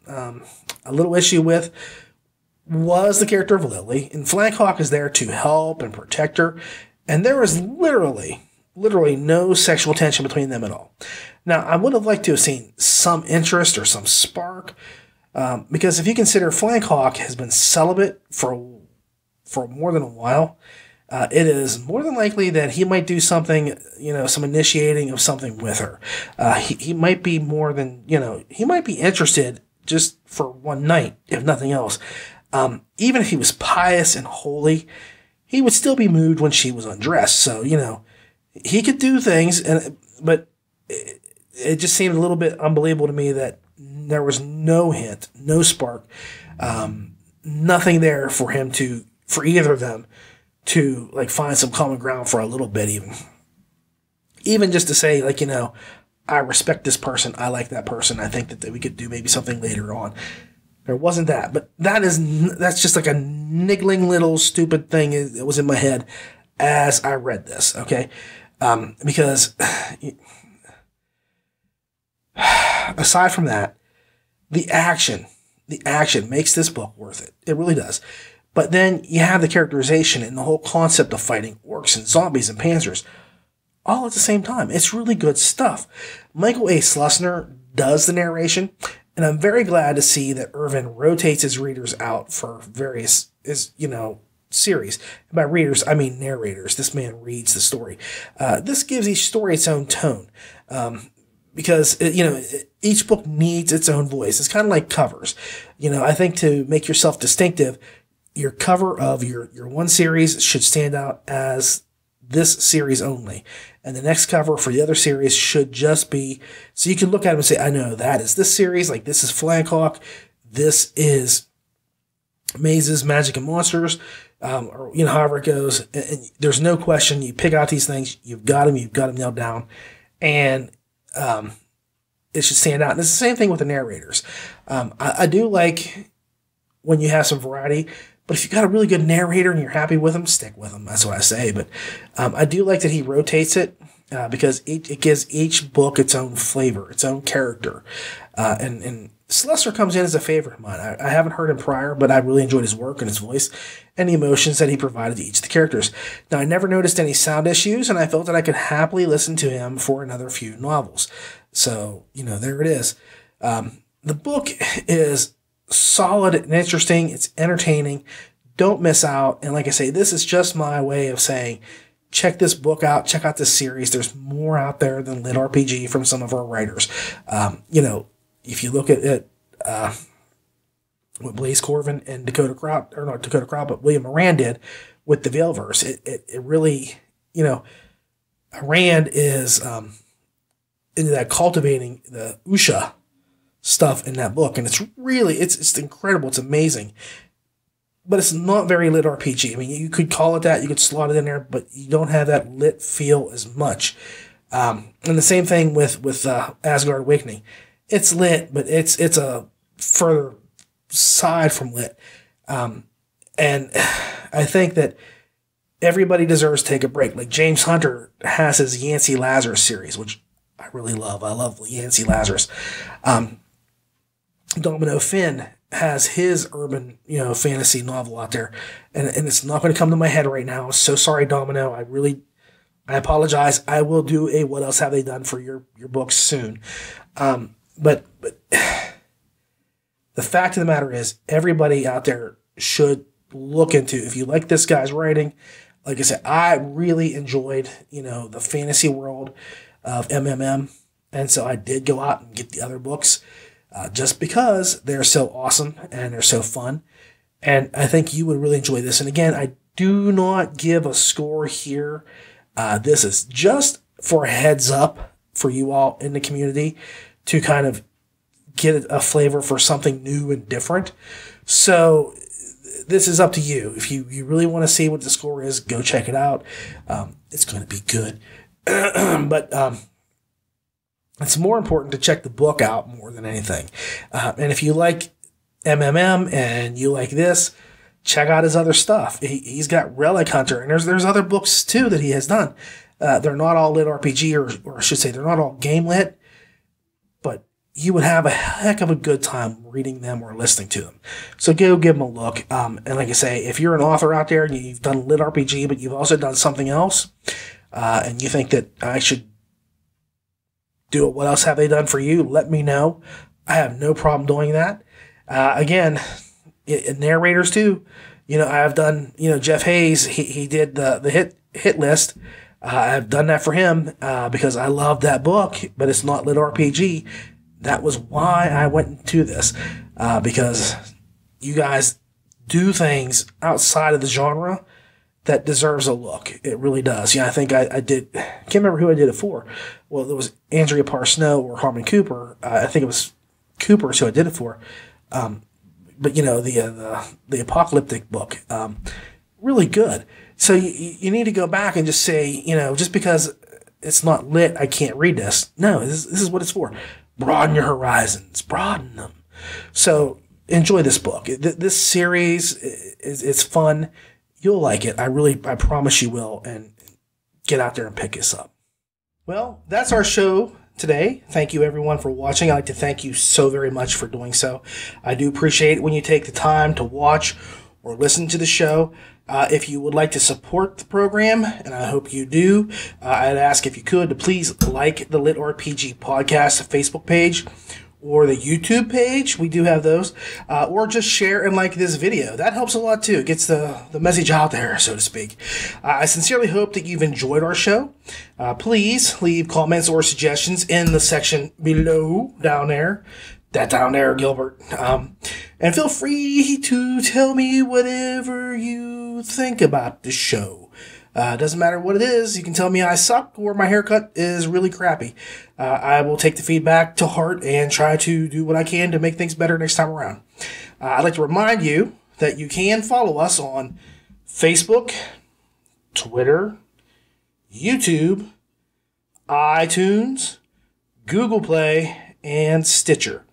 a little issue with was the character of Lily. And Flankhawk is there to help and protect her. And there was literally no sexual tension between them at all. Now, I would have liked to have seen some interest or some spark. Because if you consider Flankhawk has been celibate for more than a while, it is more than likely that he might do something, some initiating of something with her. He might be more than, he might be interested just for one night, if nothing else. Even if he was pious and holy, he would still be moved when she was undressed. So, he could do things, but it just seemed a little bit unbelievable to me that there was no hint, no spark, nothing there for either of them to like find some common ground for a little bit even just to say like, I respect this person. I like that person. I think that we could do maybe something later on. There wasn't that, but that's just like a niggling little stupid thing that was in my head as I read this. Okay. Because aside from that, the action makes this book worth it. It really does. But then you have the characterization and the whole concept of fighting orcs and zombies and panzers all at the same time. It's really good stuff. Michael A. Slusner does the narration, and I'm very glad to see that Ervin rotates his readers out for various, series. And by readers, I mean narrators. This man reads the story. This gives each story its own tone. Because, each book needs its own voice. It's kind of like covers. I think to make yourself distinctive, your cover of your one series should stand out as this series only. And the next cover for the other series should just be, so you can look at them and say, I know that is this series, like this is Flankhawk, this is Mazes, Magic and Monsters, or, however it goes. And there's no question, you pick out these things, you've got them nailed down. And, it should stand out. And it's the same thing with the narrators. I do like when you have some variety, but if you've got a really good narrator and you're happy with them, stick with them. That's what I say. But I do like that he rotates it because it gives each book its own flavor, its own character. And Slusser comes in as a favorite of mine. I haven't heard him prior, but I really enjoyed his work and his voice and the emotions that he provided to each of the characters. Now, I never noticed any sound issues, and I felt that I could happily listen to him for another few novels. So, there it is. The book is solid and interesting. It's entertaining. Don't miss out. And like I say, this is just my way of saying, check this book out. Check out this series. There's more out there than LitRPG from some of our writers. If you look at what Blaze Corvin and but William Moran did with the Veilverse, it really, Rand is into that cultivating the Usha stuff in that book, and it's incredible. It's amazing, but it's not very lit RPG. I mean, you could call it that, you could slot it in there, but you don't have that lit feel as much. And the same thing with Asgard Awakening. It's lit, but it's a further side from lit. And I think that everybody deserves to take a break. Like James Hunter has his Yancey Lazarus series, which I really love. I love Yancey Lazarus. Domino Finn has his urban, fantasy novel out there, and it's not going to come to my head right now. I'm so sorry, Domino. I apologize. I will do a What Else Have They Done for your books soon. But the fact of the matter is, everybody out there should look into, if you like this guy's writing, like I said, I really enjoyed, the fantasy world of MMM. And so I did go out and get the other books just because they're so awesome and they're so fun. And I think you would really enjoy this. And again, I do not give a score here. This is just for a heads up for you all in the community to kind of get a flavor for something new and different. So this is up to you. If you really want to see what the score is, go check it out. It's going to be good. But it's more important to check the book out more than anything. And if you like MMM and you like this, check out his other stuff. He's got Relic Hunter, and there's other books too that he has done. They're not all LitRPG, or I should say they're not all Gamelit, but you would have a heck of a good time reading them or listening to them. So go give them a look. And like I say, if you're an author out there and you've done LitRPG, but you've also done something else, and you think that I should do it, what else have they done for you? Let me know. I have no problem doing that. Again, narrators too. I have done, Jeff Hayes, he did the hit list. I've done that for him because I love that book, but it's not LitRPG. That was why I went into this, because you guys do things outside of the genre that deserves a look. It really does. I think I did, I can't remember who I did it for. Well, it was Andrea Parsnow or Harmon Cooper. I think it was Cooper, who I did it for. But the apocalyptic book, really good. So you need to go back and just say, just because it's not lit, I can't read this. No, this is what it's for. Broaden your horizons, broaden them. So enjoy this book. This series it's fun. You'll like it. I promise you will. And get out there and pick this up. Well, that's our show today. Thank you everyone for watching. I'd like to thank you so very much for doing so. I do appreciate it when you take the time to watch or listen to the show. If you would like to support the program, and I hope you do, I'd ask if you could to please like the LitRPG Podcast Facebook page or the YouTube page. We do have those. Or just share and like this video. That helps a lot too. It gets the message out there, so to speak. I sincerely hope that you've enjoyed our show. Please leave comments or suggestions in the section below, down there. That down there, Gilbert. And feel free to tell me whatever you think about the show. Doesn't matter what it is. You can tell me I suck or my haircut is really crappy. I will take the feedback to heart and try to do what I can to make things better next time around. I'd like to remind you that you can follow us on Facebook, Twitter, YouTube, iTunes, Google Play, and Stitcher.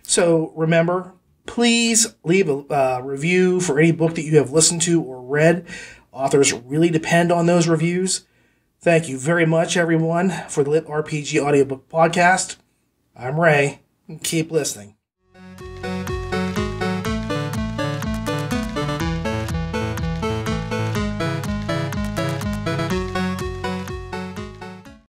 So remember, please leave a review for any book that you have listened to or read. Authors really depend on those reviews. Thank you very much, everyone, for the LitRPG Audiobook Podcast. I'm Ray. Keep listening.